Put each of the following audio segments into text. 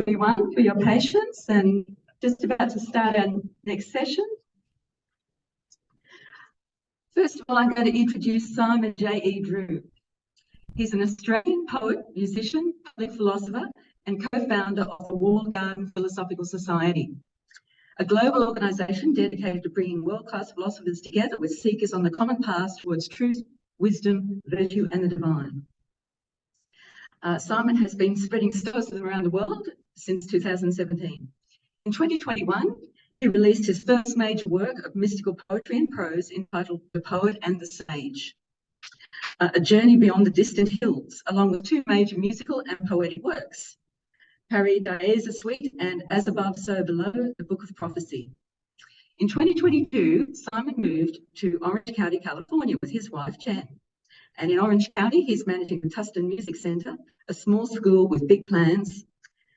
everyone, for your patience, and just about to start our next session. First of all, I'm going to introduce Simon J.E. Drew. He's an Australian poet, musician, public philosopher, and co-founder of the Walled Garden Philosophical Society, a global organisation dedicated to bringing world-class philosophers together with seekers on the common path towards truth, wisdom, virtue, and the divine. Simon has been spreading Stoicism around the world since 2017. In 2021, he released his first major work of mystical poetry and prose entitled The Poet and the Sage, a journey beyond the distant hills, along with two major musical and poetic works, Paradise Suite and As Above, So Below, the Book of Prophecy. In 2022, Simon moved to Orange County, California with his wife, Jen. And in Orange County, he's managing the Tustin Music Centre, a small school with big plans.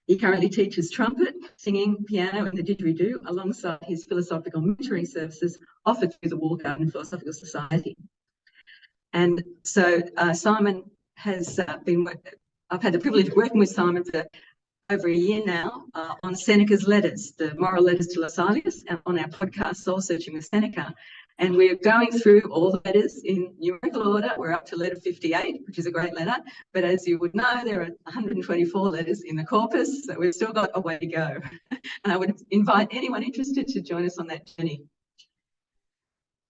He currently teaches trumpet, singing, piano, and the didgeridoo alongside his philosophical mentoring services offered through the Walled Garden Philosophical Society. And so Simon has I've had the privilege of working with Simon for over a year now on Seneca's letters, the moral letters to Lascilius, and on our podcast, Soul Searching with Seneca. And we're going through all the letters in numerical order. We're up to letter 58, which is a great letter. But as you would know, there are 124 letters in the corpus, so we've still got a way to go. And I would invite anyone interested to join us on that journey.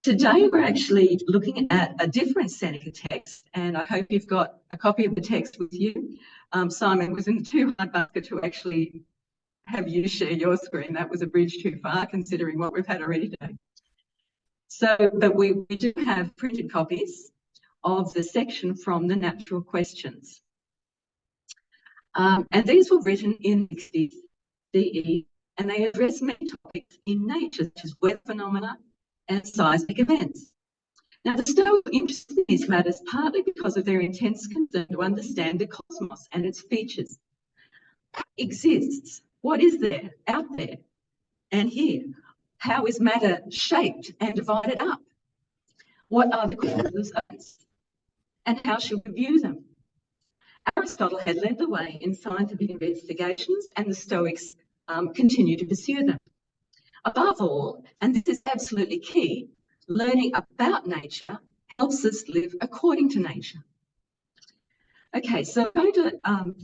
Today, we're actually looking at a different Seneca text, and I hope you've got a copy of the text with you. Simon, was in the too hard basket to actually have you share your screen. That was a bridge too far, considering what we've had already today. So, but we do have printed copies of the section from the Natural Questions. And these were written in the 60s CE, and they address many topics in nature, such as weather phenomena and seismic events. Now, the Stoics were interested in these matters partly because of their intense concern to understand the cosmos and its features. What exists? What is there, out there, and here? How is matter shaped and divided up? What are the causes of this? And how should we view them? Aristotle had led the way in scientific investigations, and the Stoics continue to pursue them. Above all, and this is absolutely key, learning about nature helps us live according to nature. Okay, so I'm going to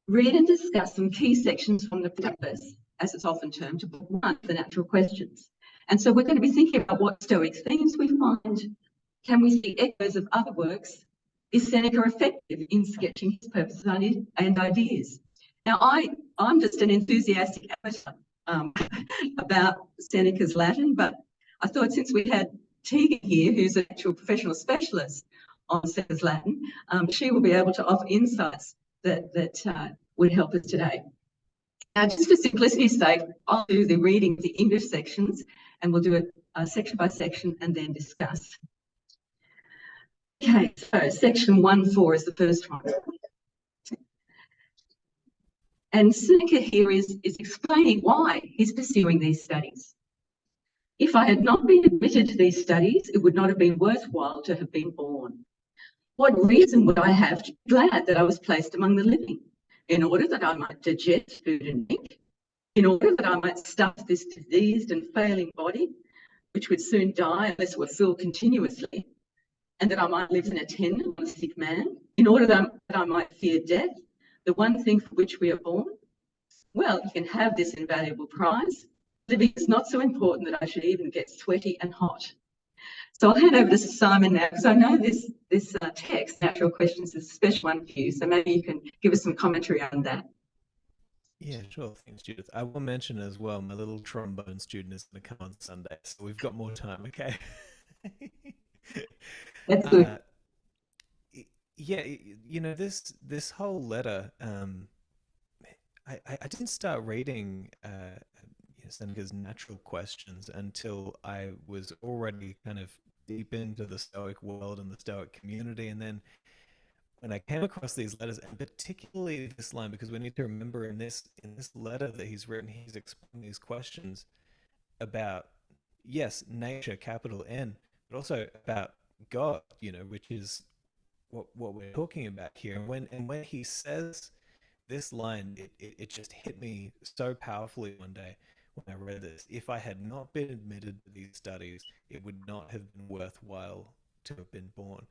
read and discuss some key sections from the preface, as it's often termed, to Book 1, The Natural Questions. And so we're going to be thinking about what Stoic themes we find. Can we see echoes of other works? Is Seneca effective in sketching his purposes and ideas? Now, I'm just an enthusiastic amateur about Seneca's Latin, but I thought since we had Tegan here, who's an actual professional specialist on Seneca's Latin, she will be able to offer insights that would help us today. Now, just for simplicity's sake, I'll do the reading of the English sections, and we'll do it section by section and then discuss. Okay, so section 1.4 is the first one. And Seneca here is explaining why he's pursuing these studies. If I had not been admitted to these studies, it would not have been worthwhile to have been born. What reason would I have to be glad that I was placed among the living? In order that I might digest food and drink, in order that I might stuff this diseased and failing body, which would soon die unless it were filled continuously, and that I might live in attendance on a sick man, in order that I might fear death, the one thing for which we are born? Well, you can have this invaluable prize. Living is not so important that I should even get sweaty and hot. So I'll hand over to Simon now, because I know this text, Natural Questions, is a special one for you. So maybe you can give us some commentary on that. Yeah, sure. Thanks, Judith. I will mention as well, my little trombone student is going to come on Sunday, so we've got more time, okay? That's good. Yeah, you know, this whole letter, I didn't start reading Seneca's Natural Questions until I was already kind of deep into the Stoic world and the Stoic community. And then when I came across these letters, and particularly this line, because we need to remember in this letter that he's written, he's explaining these questions about, yes, nature, capital N, but also about God, you know, which is what we're talking about here. And when he says this line, it just hit me so powerfully one day when I read this. If I had not been admitted to these studies, it would not have been worthwhile to have been born.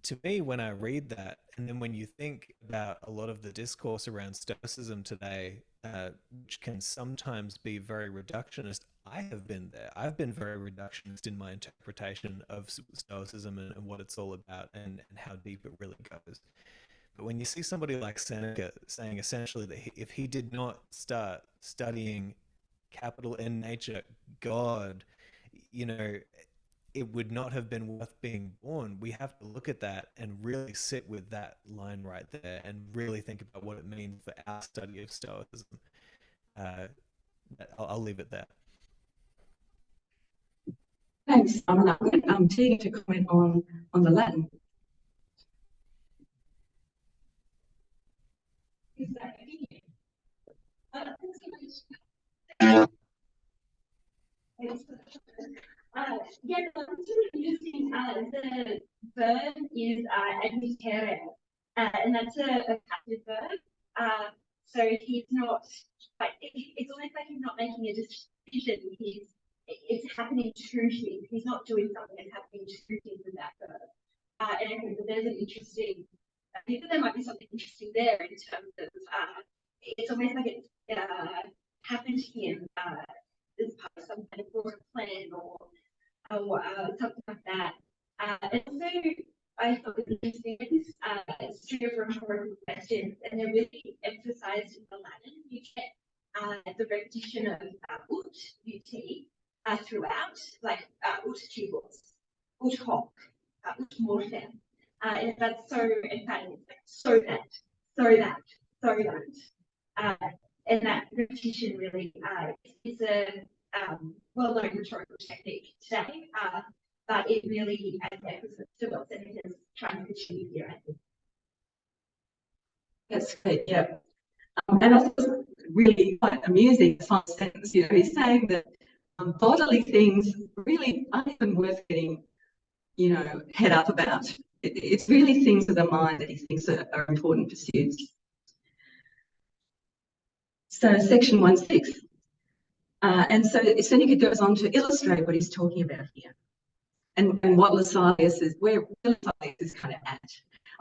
To me, when I read that, and then when you think about a lot of the discourse around Stoicism today, which can sometimes be very reductionist, I have been there. I've been very reductionist in my interpretation of Stoicism and what it's all about, and how deep it really goes. But when you see somebody like Seneca saying essentially that if he did not start studying capital N nature, God, you know, it would not have been worth being born. We have to look at that and really sit with that line right there and really think about what it means for our study of Stoicism. Uh, I'll leave it there. Thanks, Simon. I'm going to Tegan to comment on the Latin. Is that opinion? Yeah, it's really interesting. The verb is admittere, and that's a passive verb. So he's not like it's almost like he's not making a decision. It's happening to him. He's not doing something; it's happening to him with that verb. And I think that there's an interesting. I think that there might be something interesting there in terms of it's almost like it's happened to him as part of some kind of broader plan or something like that. And also, I thought it was interesting this string of rhetorical questions, and they're really emphasized in the Latin. You get the repetition of ut, throughout, like ut tubus, ut hoc, ut mortem. And that's so emphatic, like, so that, so that, so that. And that repetition really is a well-known rhetorical technique today, but it really adds emphasis to what Seneca is trying to achieve here, I think. That's great, yeah. And I thought it was really quite amusing, the final sentence. You know, he's saying that bodily things really aren't even worth getting, you know, head up about. It's really things of the mind that he thinks are important pursuits. So section 1.6. And so Seneca goes on to illustrate what he's talking about here and what Lasalius is, where Lasalius is kind of at.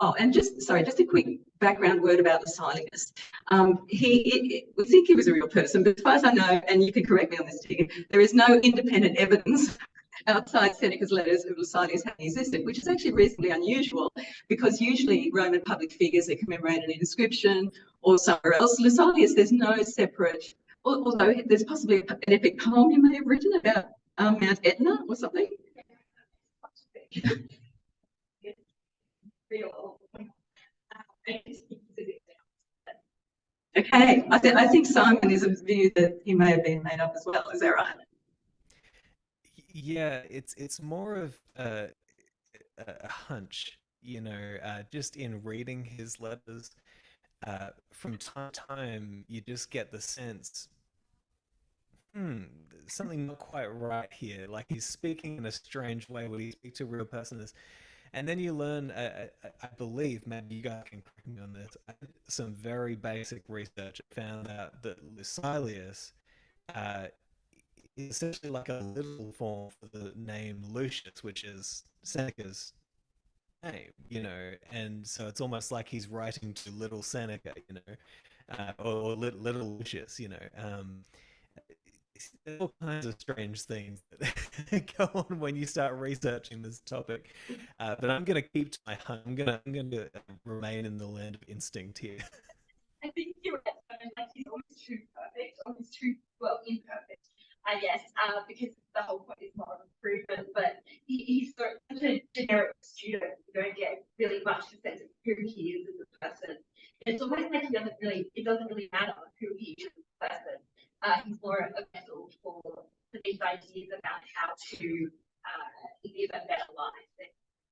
Oh, and just a quick background word about Lasalius. We think he was a real person, but as far as I know, and you can correct me on this, Tegan, there is no independent evidence outside Seneca's letters of Lasalius having existed, which is actually reasonably unusual because usually Roman public figures are commemorated in inscription or somewhere else. Lasalius, there's no separate, although there's possibly an epic poem he may have written about Mount Etna or something. Okay, I think Simon is of the view that he may have been made up as well. Is that right? Yeah, it's more of a hunch, you know, just in reading his letters. From time to time, you just get the sense, something not quite right here. Like he's speaking in a strange way. Would he speak to a real person? And then you learn, I believe, maybe you guys can correct me on this, I did some very basic research found out that Lucilius is essentially like a little form for the name Lucius, which is Seneca's name, you know, and so it's almost like he's writing to little Seneca, you know, or little Lucius, you know. There's all kinds of strange things that go on when you start researching this topic, but I'm going to keep to my hunt. I'm going to remain in the land of instinct here. I think you're right. Like he's almost too perfect, almost too imperfect, I guess, because the whole point is moral improvement. But he's such a generic student. You don't get really much of a sense of who he is as a person. And it's almost like it doesn't really matter who he is as a person. He's more of a vessel for these ideas about how to live a better life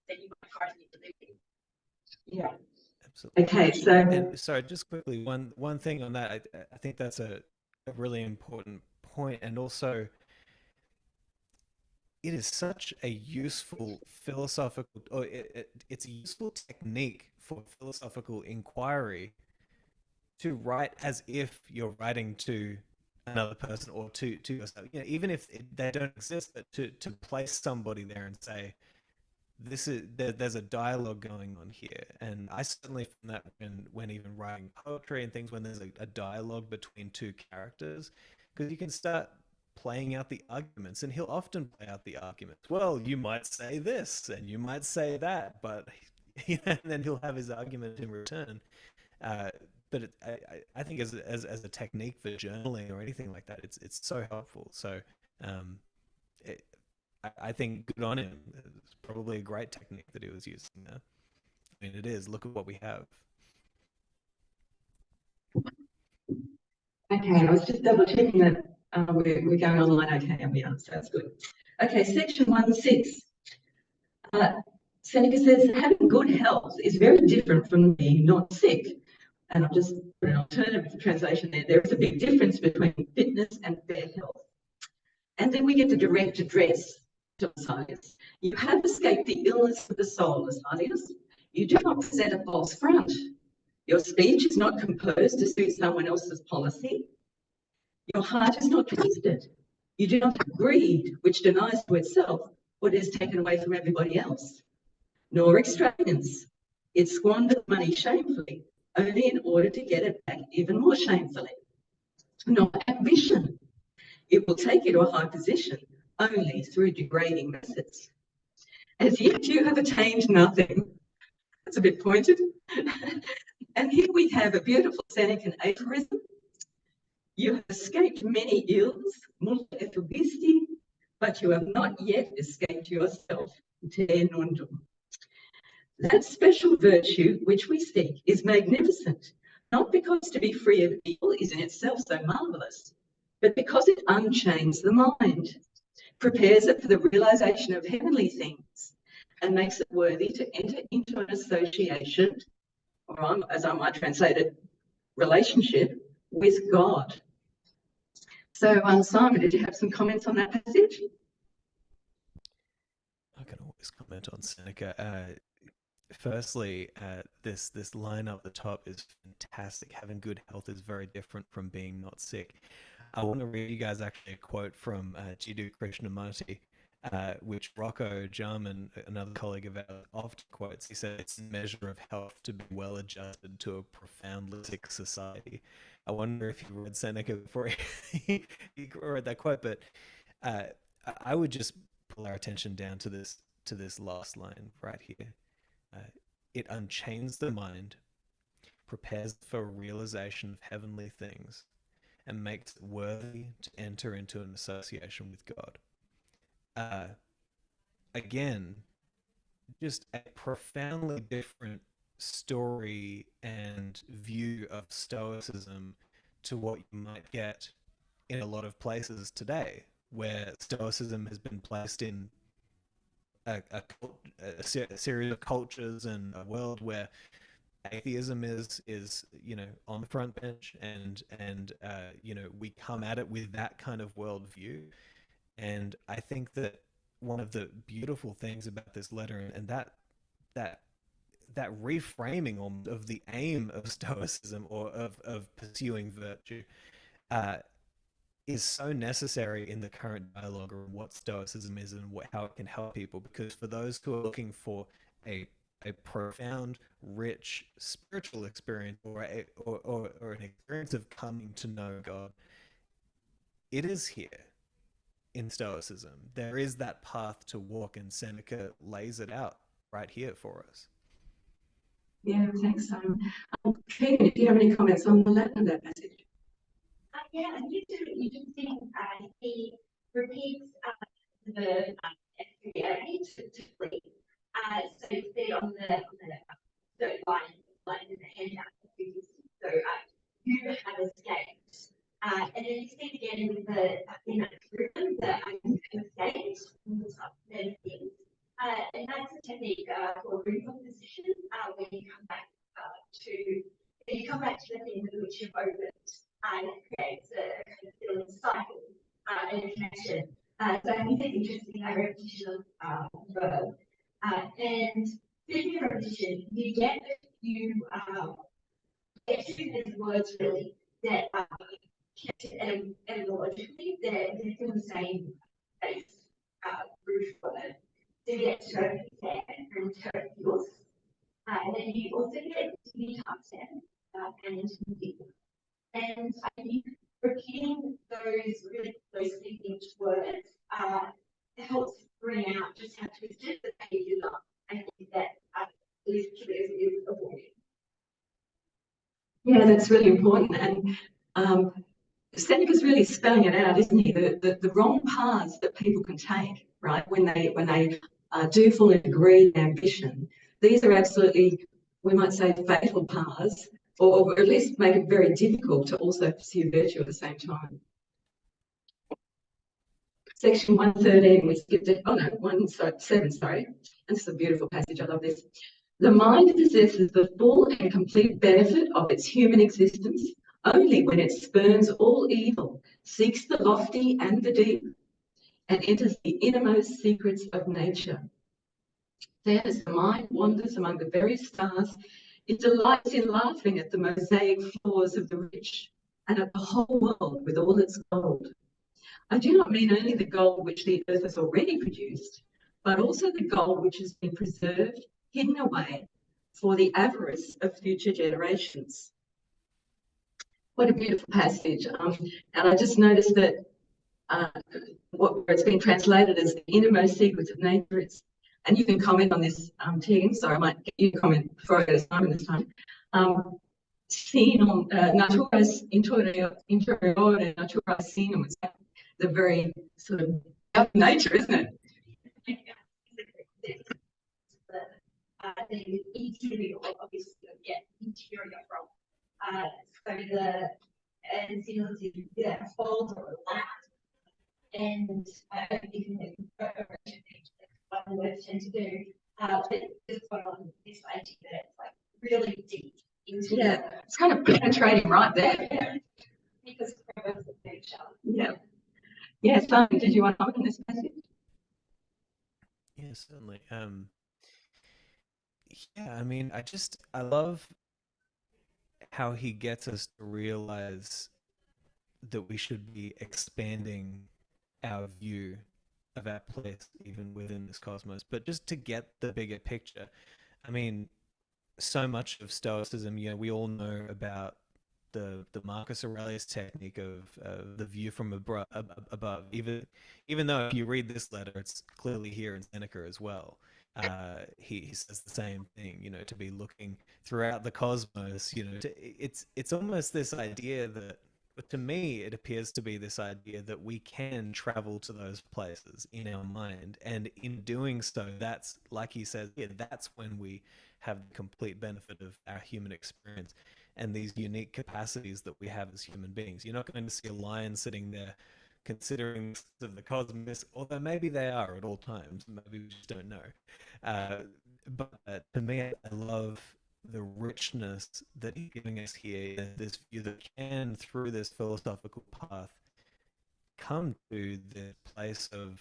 than you might currently be living. Yeah. Absolutely. Okay, so and sorry, just quickly, one thing on that. I think that's a really important point, and also it is such a useful philosophical, or it's a useful technique for philosophical inquiry to write as if you're writing to another person or to yourself. You know, even if they don't exist, but to place somebody there and say, there's a dialogue going on here. And I certainly found that when even writing poetry and things, when there's a dialogue between two characters, because you can start playing out the arguments, and he'll often play out the arguments. Well, you might say this and you might say that, but and then he'll have his argument in return. But I think as a technique for journaling or anything like that, it's so helpful. So I think good on him. It's probably a great technique that he was using there. I mean, it is. Look at what we have. Okay, I was just double checking that we're going online okay, and we are, so that's good. Okay, section 1.6. Seneca says, having good health is very different from being not sick. And I've just put an alternative translation there. There is a big difference between fitness and fair health. And then we get the direct address to Osiris. You have escaped the illness of the soul, Osiris. You do not present a false front. Your speech is not composed to suit someone else's policy. Your heart is not twisted. You do not have greed, which denies to itself what is taken away from everybody else. Nor extravagance. It squanders money shamefully, only in order to get it back even more shamefully. Nor ambition. It will take you to a high position only through degrading methods. As yet you have attained nothing. That's a bit pointed. And here we have a beautiful Senecan aphorism. You have escaped many ills, multe effugisti, but you have not yet escaped yourself. Te nondum. That special virtue which we seek is magnificent, not because to be free of evil is in itself so marvellous, but because it unchains the mind, prepares it for the realisation of heavenly things, and makes it worthy to enter into an association, or as I might translate it, relationship with God. So, Simon, did you have some comments on that passage? I can always comment on Seneca. Firstly, this line up the top is fantastic. Having good health is very different from being not sick. I want to read you guys actually a quote from Jiddu Krishnamurti, which Rocco Jarman, another colleague of ours, often quotes. He said, "It's a measure of health to be well adjusted to a profoundly sick society." I wonder if you read Seneca before he read that quote, but I would just pull our attention down to this last line right here. It unchains the mind, prepares for realization of heavenly things, and makes it worthy to enter into an association with God. Again, just a profoundly different story and view of Stoicism to what you might get in a lot of places today, where Stoicism has been placed in a series of cultures and a world where atheism is on the front bench, and we come at it with that kind of worldview. And I think that one of the beautiful things about this letter, and that reframing of the aim of Stoicism, or of pursuing virtue, is so necessary in the current dialogue of what Stoicism is and how it can help people. Because for those who are looking for a profound, rich spiritual experience, or an experience of coming to know God, it is here in Stoicism. There is that path to walk, and Seneca lays it out right here for us. Yeah, thanks, Simon. Tegan, do you have any comments on the Latin of that passage? Yeah, I think it's really interesting. He repeats the verb to flee. So you see on the third line in the handout, so you have escaped. And then you see it again with the rhythm that I have escaped then things. And that's a technique called recomposition, when you come back to the thing with which you've opened. And it creates a kind of feeling cycle and a connection. So I think it's interesting, that repetition of verb. And speaking of repetition, you get a few There's words really that are kept etymologically, they're from the same base root word. So you get turkey and turkeys. And then you also get Tibetan and Hindi. And I think repeating those really closely linked words helps bring out just how twisted the pages are. I think that is avoiding. Yeah, that's really important. And Seneca's really spelling it out, isn't he? The wrong paths that people can take, right? When they do fully agree with ambition, these are absolutely, we might say, fatal paths, or at least make it very difficult to also pursue virtue at the same time. Section 113, we skipped it. Oh no, 107, sorry. This is a beautiful passage. I love this. The mind possesses the full and complete benefit of its human existence only when it spurns all evil, seeks the lofty and the deep, and enters the innermost secrets of nature. Then, as the mind wanders among the very stars, it delights in laughing at the mosaic floors of the rich and at the whole world with all its gold. I do not mean only the gold which the earth has already produced, but also the gold which has been preserved, hidden away for the avarice of future generations. What a beautiful passage. And I just noticed that where it's been translated as the innermost secrets of nature. And you can comment on this, Tegan. Sorry, I might get you to comment before I go to Simon this time. Sinum, naturas interiore, natura sinum. It's the very sort of nature, isn't it? The interior, obviously, interior from. So the and sinus is fold or lap. And I don't think what the words tend to do. But it's put on this idea that it's like really deep into it's kind of penetrating right there. Because of nature. Yeah, Simon, did you want to comment on this passage? Yeah, certainly. I mean, I love how he gets us to realize that we should be expanding our view of our place even within this cosmos, but just to get the bigger picture. I mean, so much of Stoicism, we all know about the Marcus Aurelius technique of the view from above. Even though if you read this letter, it's clearly here in Seneca as well. He says the same thing, to be looking throughout the cosmos. It's almost this idea that, to me, it appears to be this idea that we can travel to those places in our mind, and in doing so, that's, like he says, that's when we have the complete benefit of our human experience and these unique capacities that we have as human beings. You're not going to see a lion sitting there considering of the cosmos, although maybe they are at all times. Maybe we just don't know. But to me, I love the richness that he's giving us here, this view that can, through this philosophical path, come to the place of,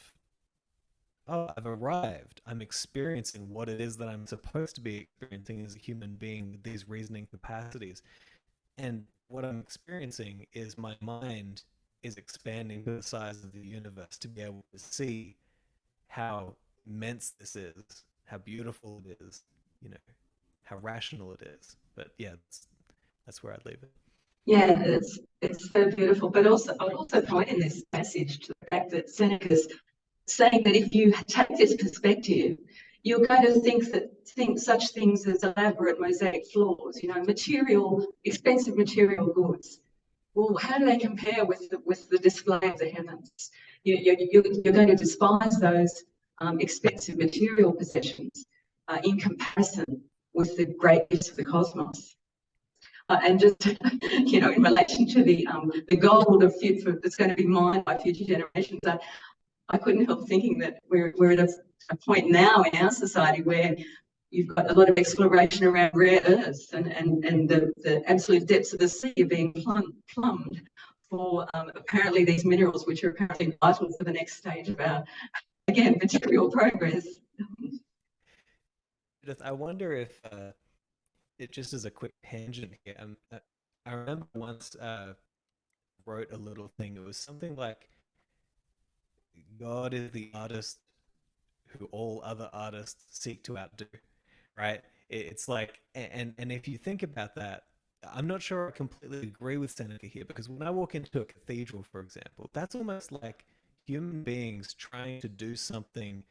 oh, I've arrived. I'm experiencing what it is that I'm supposed to be experiencing as a human being with these reasoning capacities. And what I'm experiencing is my mind is expanding to the size of the universe to be able to see how immense this is, how beautiful it is, how rational it is. But yeah, that's where I'd leave it. Yeah, it's so beautiful. But also, I would also point in this passage to the fact that Seneca's saying that if you take this perspective, you're going to think such things as elaborate mosaic floors, expensive material goods. Well, how do they compare with the display of the heavens? You're going to despise those expensive material possessions in comparison with the great gifts of the cosmos. And just, in relation to the gold of future that's going to be mined by future generations, I couldn't help thinking that we're at a point now in our society where you've got a lot of exploration around rare earths and the absolute depths of the sea are being plumbed for apparently these minerals, which are apparently vital for the next stage of our, again, material progress. Judith, I wonder if it just as a quick tangent here. I remember once wrote a little thing. It was something like, God is the artist who all other artists seek to outdo, right? It's like, and if you think about that, I'm not sure I completely agree with Seneca here, because when I walk into a cathedral, for example, that's almost like human beings trying to do something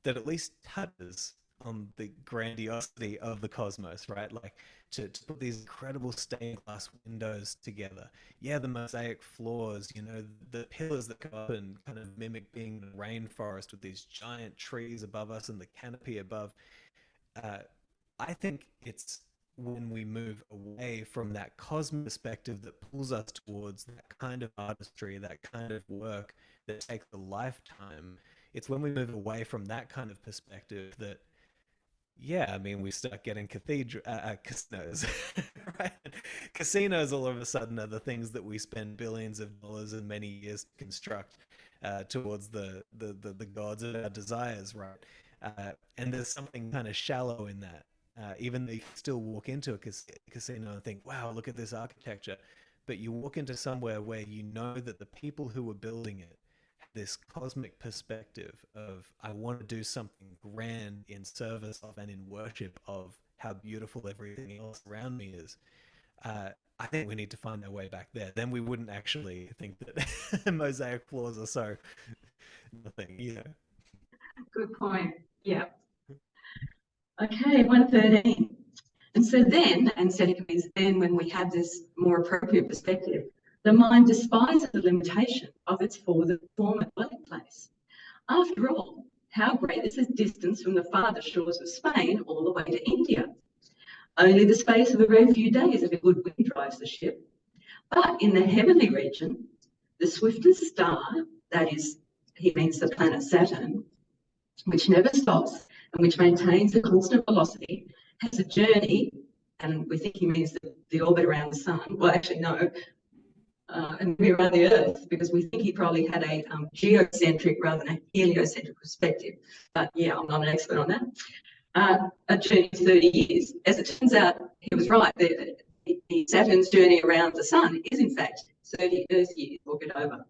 that at least touches on the grandiosity of the cosmos, right? Like to put these incredible stained glass windows together. Yeah, the mosaic floors, you know, the pillars that go up and kind of mimic being in a rainforest with these giant trees above us and the canopy above. Uh, I think it's when we move away from that cosmic perspective that pulls us towards that kind of artistry, that kind of work that takes a lifetime. It's when we move away from that kind of perspective that, yeah, I mean, we start getting casinos, right? Casinos all of a sudden are the things that we spend billions of dollars and many years to construct towards the gods of our desires, right? And there's something kind of shallow in that. Even though you can still walk into a casino and think, wow, look at this architecture. But you walk into somewhere where you know that the people who were building it had this cosmic perspective of, I want to do something grand in service of and in worship of how beautiful everything else around me is. I think we need to find our way back there. Then we wouldn't actually think that mosaic floors are so nothing, you know. Good point. Yeah. Okay, 113. And so then, and Seneca means then, when we have this more appropriate perspective, the mind despises the limitation of its former dwelling place. After all, how great is the distance from the farther shores of Spain all the way to India? Only the space of a very few days if a good wind drives the ship. But in the heavenly region, the swiftest star, that is, he means the planet Saturn, which never stops and which maintains a constant velocity, has a journey, and we think he means the orbit around the sun. Well, actually, no, and we're around the Earth, because we think he probably had a geocentric rather than a heliocentric perspective. But yeah, I'm not an expert on that. A journey of 30 years. As it turns out, he was right. The Saturn's journey around the sun is, in fact, 30 Earth years, or get over.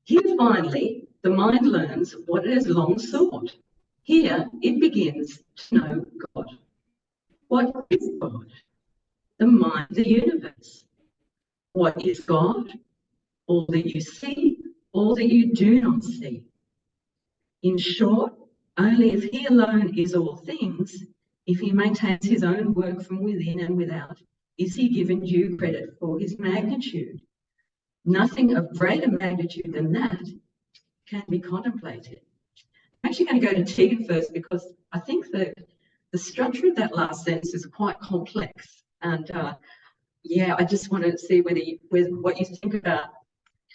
Here, finally, the mind learns what it has long sought. Here, it begins to know God. What is God? The mind, the universe. What is God? All that you see, all that you do not see. In short, only if he alone is all things, if he maintains his own work from within and without, is he given due credit for his magnitude. Nothing of greater magnitude than that can be contemplated. I'm actually going to go to Tegan first, because I think that the structure of that last sentence is quite complex. And yeah, I just want to see what you think about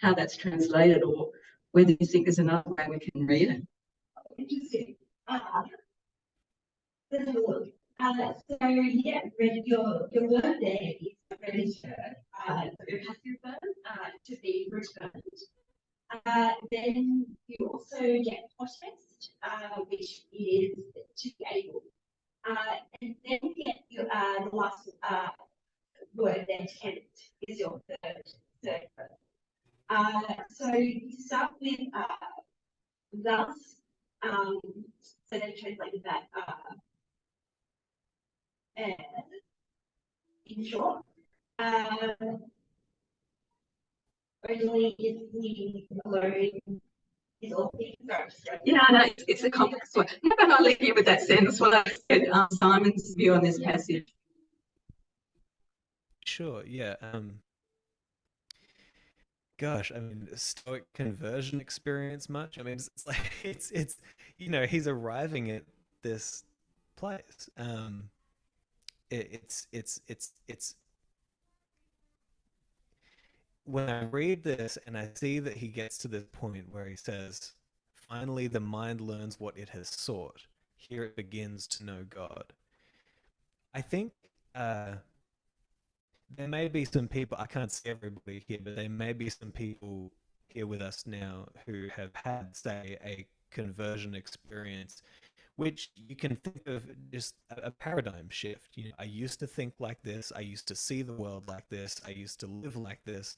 how that's translated, or whether you think there's another way we can read it. Interesting. Let's have a look. So yeah, your word there is register, your passive verb, to be returned. Then you also get potest, which is to be able. And then you get your the last word there, tempt, is your third verb. So you start with thus, so they translated that in short. Only if we alone is all things. Sorry. Yeah, no, it's a complex one. How about I leave you with that sentence while I get Simon's view on this passage? Sure, yeah. Gosh, I mean, Stoic conversion experience much? I mean, it's like it's you know, he's arriving at this place. It's when I read this and I see that he gets to this point where he says, finally the mind learns what it has sought. Here it begins to know God. I think there may be some people, I can't see everybody here, but there may be some people here with us now who have had, say, a conversion experience which you can think of just a paradigm shift. You know, I used to think like this, I used to see the world like this, I used to live like this,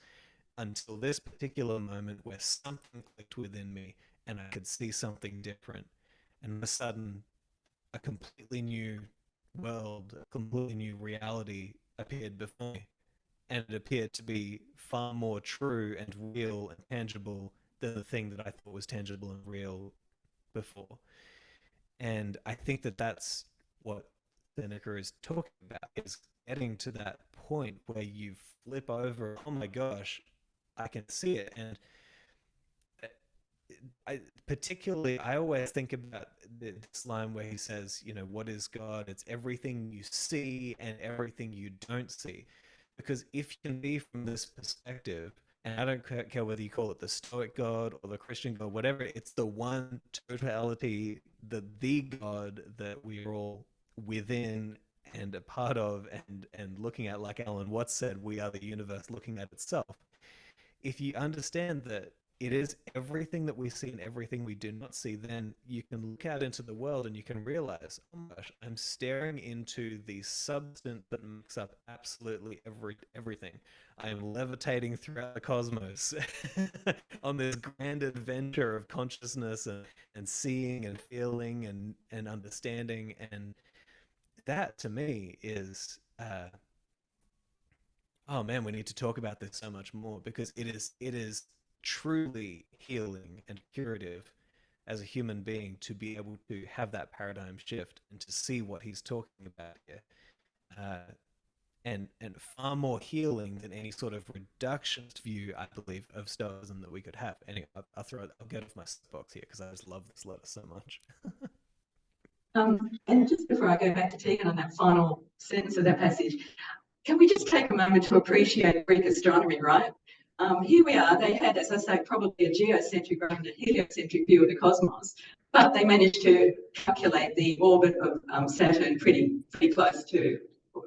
until this particular moment where something clicked within me and I could see something different. And all of a sudden, a completely new world, a completely new reality appeared before me. And it appeared to be far more true and real and tangible than the thing that I thought was tangible and real before. And I think that that's what Seneca is talking about, is getting to that point where you flip over, oh my gosh, I can see it. And I always think about this line where he says, you know, what is God? It's everything you see and everything you don't see. Because if you can be from this perspective, and I don't care whether you call it the Stoic God or the Christian God, whatever, it's the one totality, the God that we are all within and a part of, and looking at, like Alan Watts said, we are the universe looking at itself. If you understand that it is everything that we see and everything we do not see, then you can look out into the world and you can realize, oh my gosh, I'm staring into the substance that makes up absolutely everything. I am levitating throughout the cosmos on this grand adventure of consciousness and seeing and feeling and understanding. And that to me is oh man, we need to talk about this so much more, because it is truly healing and curative as a human being to be able to have that paradigm shift and to see what he's talking about here. And far more healing than any sort of reductionist view, I believe, of Stoicism that we could have. Anyway, I'll get off my soapbox here because I just love this letter so much. And just before I go back to Tegan on that final sentence of that passage, can we just take a moment to appreciate Greek astronomy, right? Here we are, they had, as I say, probably a geocentric rather than a heliocentric view of the cosmos, but they managed to calculate the orbit of Saturn pretty close to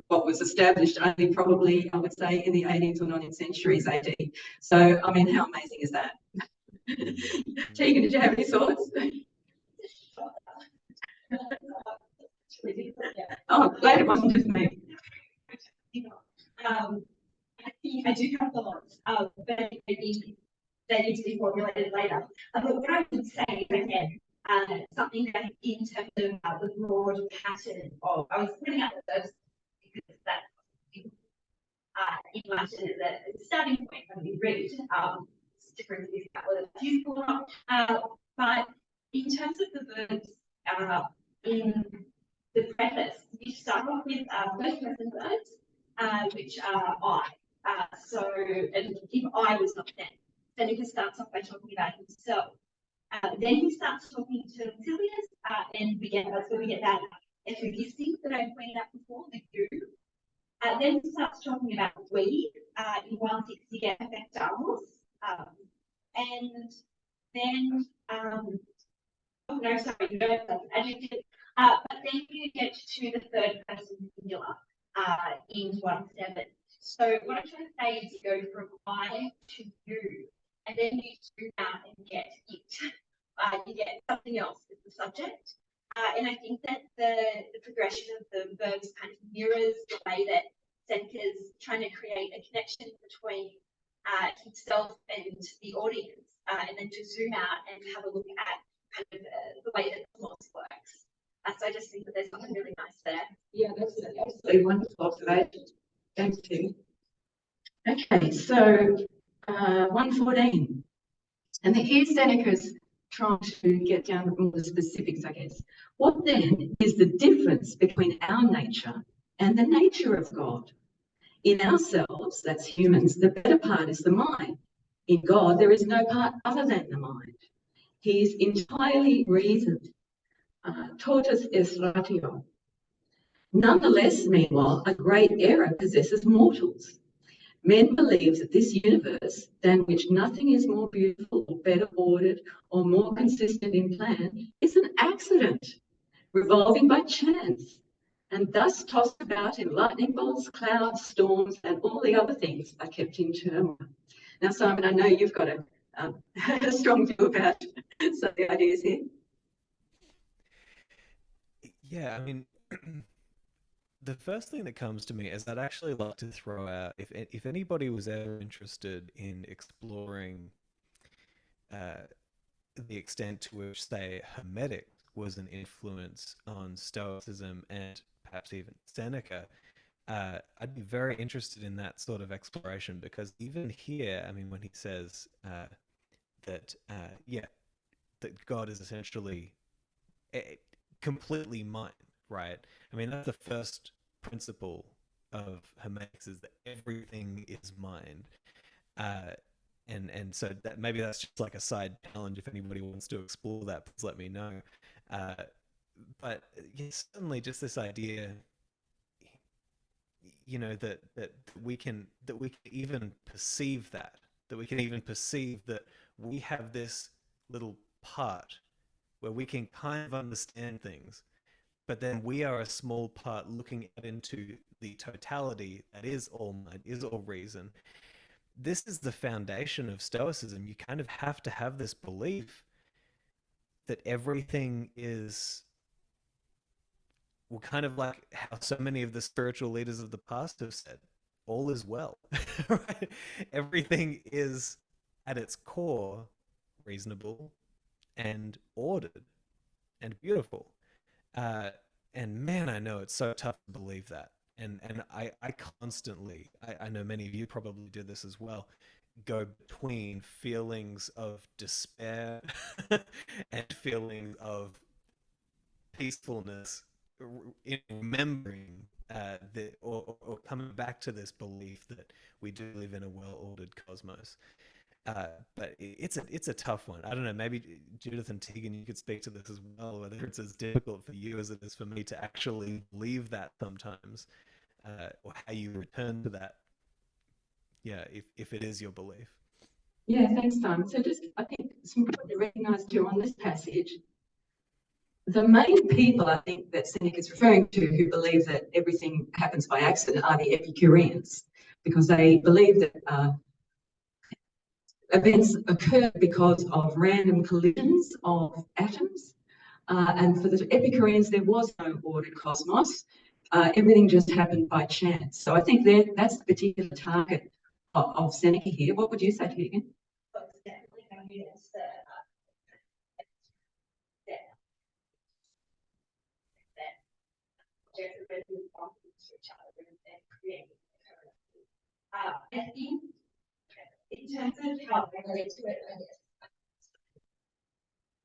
what was established only probably, I would say, in the 18th or 19th centuries AD. So, I mean, how amazing is that? Tegan, did you have any thoughts? Oh, glad it wasn't just me. I do have thoughts, but maybe they need to be formulated later. But what I would say again, something that in terms of the broad pattern of, I was putting out the first because that's in Latin is a starting point when we read. It's different about whether it's useful or not. But in terms of the verbs in the preface, you start off with first person verbs, which are I. So, and if I was not then, Seneca starts off by talking about himself. Then he starts talking to Silius, and that's where we get that efficacy that I pointed out before, the you. Then he starts talking about we. In 160 you get affectamus. And then, oh no, sorry, no, adjective. But then you get to the third person singular in 1:7. So what I'm trying to say is you go from I to you, and then you zoom out and get it. You get something else as the subject. And I think that the progression of the verbs kind of mirrors the way that Seneca's trying to create a connection between himself and the audience, and then to zoom out and have a look at kind of the way that the loss works. So I just think that there's something really nice there. Yeah, that's an absolutely wonderful observation. Thanks, Tegan. Okay, so 114. And here's Seneca's trying to get down to more the specifics, I guess. What then is the difference between our nature and the nature of God? In ourselves, that's humans, the better part is the mind. In God, there is no part other than the mind. He is entirely reasoned. Tortus est ratio. Nonetheless, meanwhile, a great error possesses mortals. Men believe that this universe, than which nothing is more beautiful or better ordered or more consistent in plan, is an accident, revolving by chance, and thus tossed about in lightning bolts, clouds, storms, and all the other things are kept in turmoil. Now, Simon, I know you've got a strong view about some of the ideas here. Yeah, I mean, the first thing that comes to me is I'd actually like to throw out if anybody was ever interested in exploring uh, the extent to which, say, Hermetic was an influence on Stoicism and perhaps even Seneca, I'd be very interested in that sort of exploration because even here, I mean, when he says that, yeah, that God is essentially completely mind, right? I mean, that's the first principle of Hermetic is that everything is mind. Uh, and so that maybe that's just like a side challenge. If anybody wants to explore that, please let me know. Uh, but yeah, certainly just this idea, you know, that we can even perceive that we can even perceive that we have this little part where we can kind of understand things, but then we are a small part looking out into the totality that is all mind, is all reason. This is the foundation of Stoicism. You kind of have to have this belief that everything is, well, kind of like how so many of the spiritual leaders of the past have said, all is well, right? Everything is at its core reasonable and ordered and beautiful. Uh, and man, I know it's so tough to believe that. And I constantly, I know many of you probably do this as well, go between feelings of despair and feelings of peacefulness in remembering that, or coming back to this belief that we do live in a well-ordered cosmos. But it's a tough one. I don't know. Maybe Judith and Tegan, you could speak to this as well. Whether it's as difficult for you as it is for me to actually believe that sometimes, or how you return to that. Yeah, if it is your belief. Yeah, thanks, Simon. So just, I think it's important to recognise too on this passage, the main people I think that Seneca is referring to who believe that everything happens by accident are the Epicureans, because they believe that events occur because of random collisions of atoms. And for the Epicureans, there was no ordered cosmos. Everything just happened by chance. So I think that's the particular target of Seneca here. What would you say, Tegan? I think in terms of how I relate to it, I guess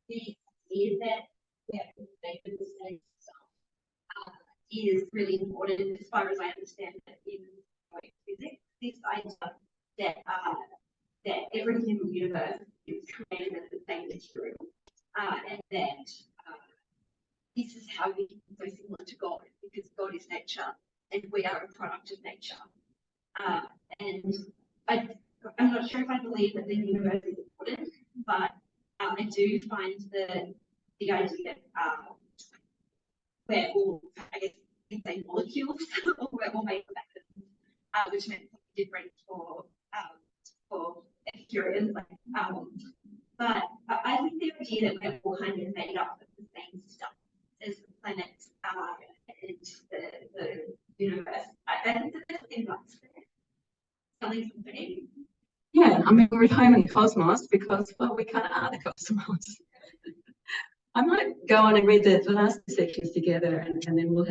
the idea that we have to make the mistakes is really important as far as I understand it in physics. This idea that everything in the universe is created at the same material, and that this is how we can be so similar to God, because God is nature and we are a product of nature. And I'm not sure if I believe that the universe is important, but I do find the idea where all, I guess you can say molecules, or we're all made of atoms, which meant something different for Epicureans. But I think the idea that we're all kind of made up of the same stuff as the planet and the universe. I think that there's something happening. Yeah, I mean, we're at home in the cosmos because, well, we kind of are the cosmos. I might go on and read the last sections together, and then we'll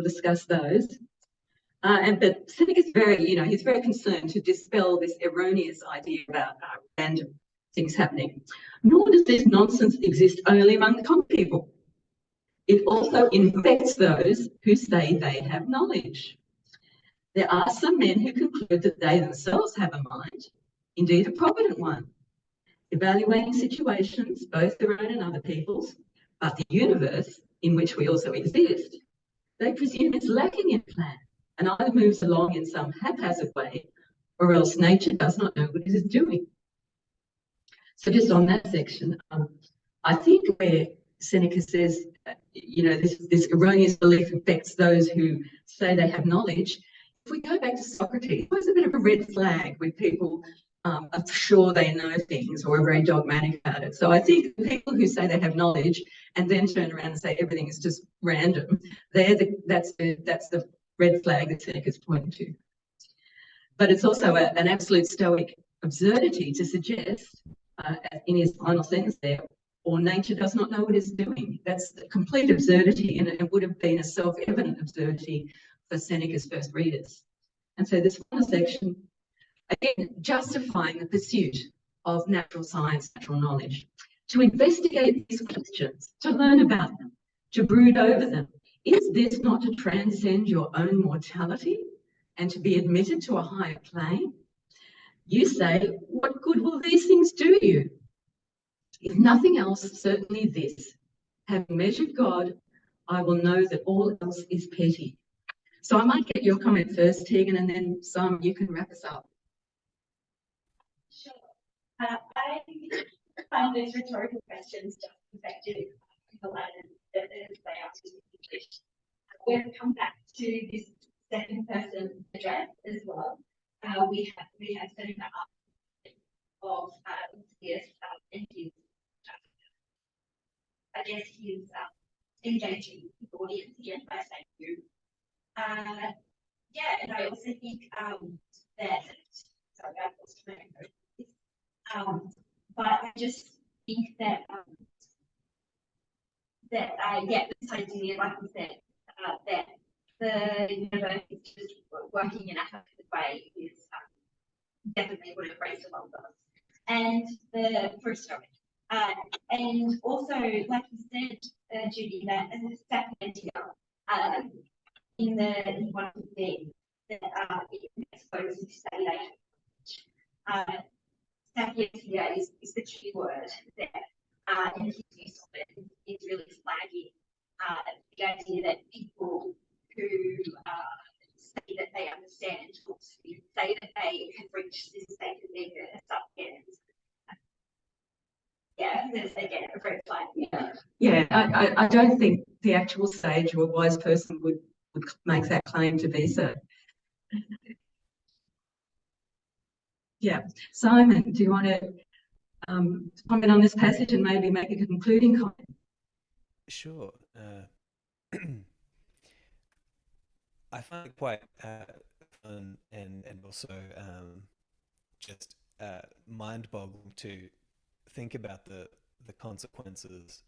discuss those. But Seneca's he's very concerned to dispel this erroneous idea about random things happening. Nor does this nonsense exist only among the common people. It also infects those who say they have knowledge. There are some men who conclude that they themselves have a mind, indeed a provident one, evaluating situations, both their own and other people's, but the universe in which we also exist, they presume it's lacking in plan and either moves along in some haphazard way, or else nature does not know what it is doing. So just on that section, I think where Seneca says, this erroneous belief affects those who say they have knowledge. If we go back to Socrates, it was a bit of a red flag with people are sure they know things or are very dogmatic about it. So I think the people who say they have knowledge and then turn around and say everything is just random, that's the red flag that Seneca's pointing to. But it's also an absolute Stoic absurdity to suggest, in his final sentence there, or nature does not know what it's doing. That's the complete absurdity, and it would have been a self-evident absurdity for Seneca's first readers. And so this final section, again, justifying the pursuit of natural science, natural knowledge, to investigate these questions, to learn about them, to brood over them. Is this not to transcend your own mortality and to be admitted to a higher plane? You say, what good will these things do you? If nothing else, certainly this. Having measured God, I will know that all else is petty. So I might get your comment first, Tegan, and then Simon, you can wrap us up. Sure. I find those rhetorical questions just effective in the Latin that they are to English. We'll come back to this second person address as well. We have Seneca up of this and his I guess he's engaging with the audience again by saying you. Yeah, and I also think that sorry, I lost my notes. But I just think that yeah, this idea, like you said, that the universe is just working in a haphazard way is definitely what embrace among us. And the first story. And also, like you said, Judy, that as a sapientia, in one of the things that it exposes to state sapientia is the key word there, and his use of it is really flagging the idea that people who say that they understand, or say that they have reached this state of being a sapiens. Yeah, there's again a red flag. Yeah, I don't think the actual sage or wise person would make that claim to be so. Yeah, Simon, do you want to comment on this passage and maybe make a concluding comment? Sure. I find it quite fun and also just mind-boggling to think about the consequences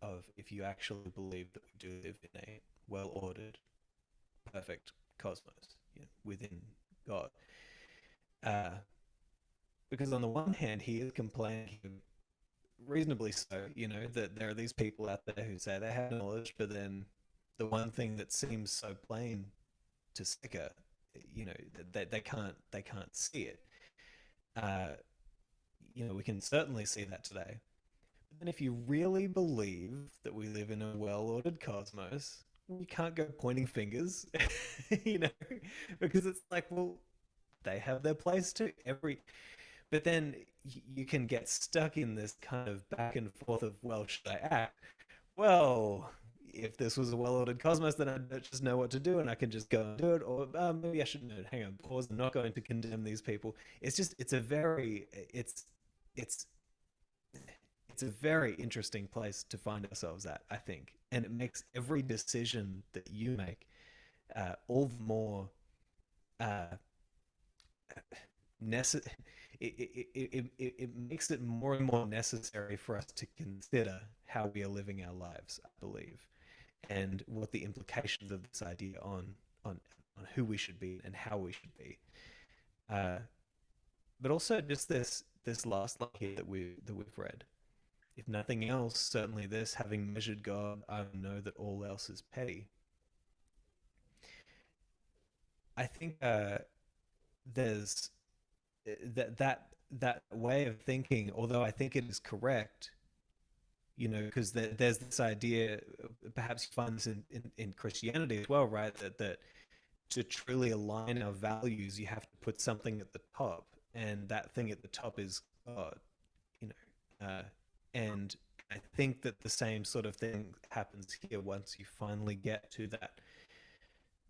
of if you actually believe that we do live in a well-ordered, perfect cosmos, you know, within God. Because on the one hand, he is complaining, reasonably so, you know, that there are these people out there who say they have knowledge, but then the one thing that seems so plain to Seneca, you know, they can't see it. You know, we can certainly see that today. But then if you really believe that we live in a well-ordered cosmos, you can't go pointing fingers, you know, because it's like, well, they have their place too. But then you can get stuck in this kind of back and forth of, well, should I act? Well, if this was a well-ordered cosmos, then I don't just know what to do and I can just go and do it. Or maybe I should hang on, pause. I'm not going to condemn these people. It's just, it's a very interesting place to find ourselves at, I think. And it makes every decision that you make all the more it makes it more and more necessary for us to consider how we are living our lives, I believe, and what the implications of this idea on who we should be and how we should be. But also just this last line here that we've read. If nothing else, certainly this, having measured God, I know that all else is petty. I think there's that way of thinking, although I think it is correct, you know, because there's this idea, perhaps you find this in Christianity as well, right? That to truly align our values, you have to put something at the top, and that thing at the top is God, you know. And I think that the same sort of thing happens here once you finally get to that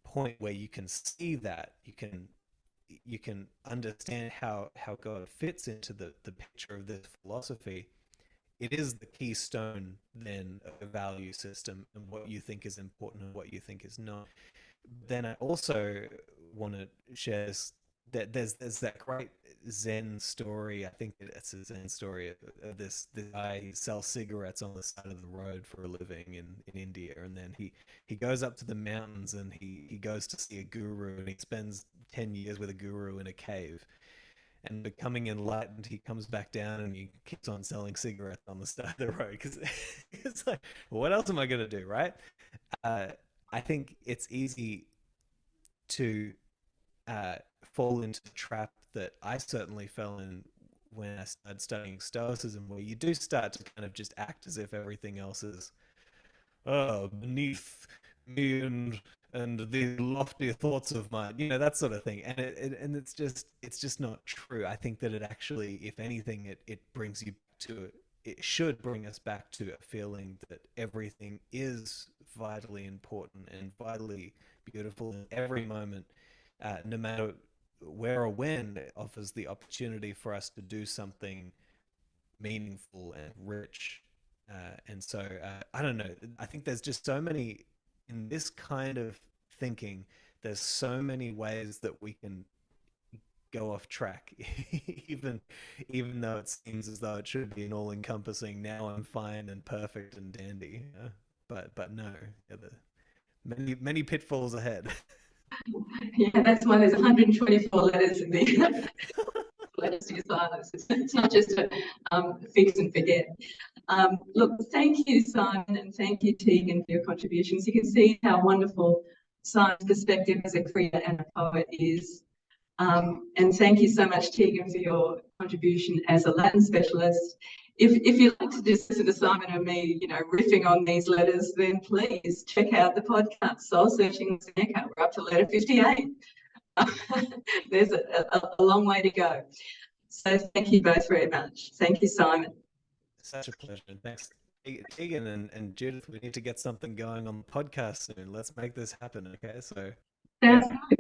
point where you can see that, you can you can understand how God fits into the picture of this philosophy, it is the keystone then of a value system and what you think is important and what you think is not. Then I also want to share this, that there's that great Zen story. I think it's a Zen story of this guy. He sells cigarettes on the side of the road for a living in India, and then he goes up to the mountains and he goes to see a guru, and he spends 10 years with a guru in a cave. And becoming enlightened, he comes back down and he keeps on selling cigarettes on the side of the road because it's like, well, what else am I going to do, right? I think it's easy to fall into the trap that I certainly fell in when I started studying Stoicism, where you do start to kind of just act as if everything else is beneath me and the lofty thoughts of mine, that sort of thing. And it's just not true. I think that it actually, if anything, it brings you to it should bring us back to a feeling that everything is vitally important and vitally beautiful in every moment, no matter where or when, it offers the opportunity for us to do something meaningful and rich. And so, I don't know. I think there's just so many in this kind of thinking. There's so many ways that we can go off track, even though it seems as though it should be an all-encompassing. Now I'm fine and perfect and dandy, but no, many pitfalls ahead. Yeah, that's why there's 124 letters in the letters to your silence. It's not just a fix and forget. Look, thank you, Simon, and thank you, Tegan, for your contributions. You can see how wonderful Simon's perspective as a creator and a poet is. And thank you so much, Tegan, for your contribution as a Latin specialist. If you'd like to just listen to Simon and me, riffing on these letters, then please check out the podcast, Soul Searching Seneca. We're up to letter 58. There's a long way to go. So thank you both very much. Thank you, Simon. Such a pleasure. Thanks, Tegan and Judith. We need to get something going on the podcast soon. Let's make this happen, okay? So, Sounds good.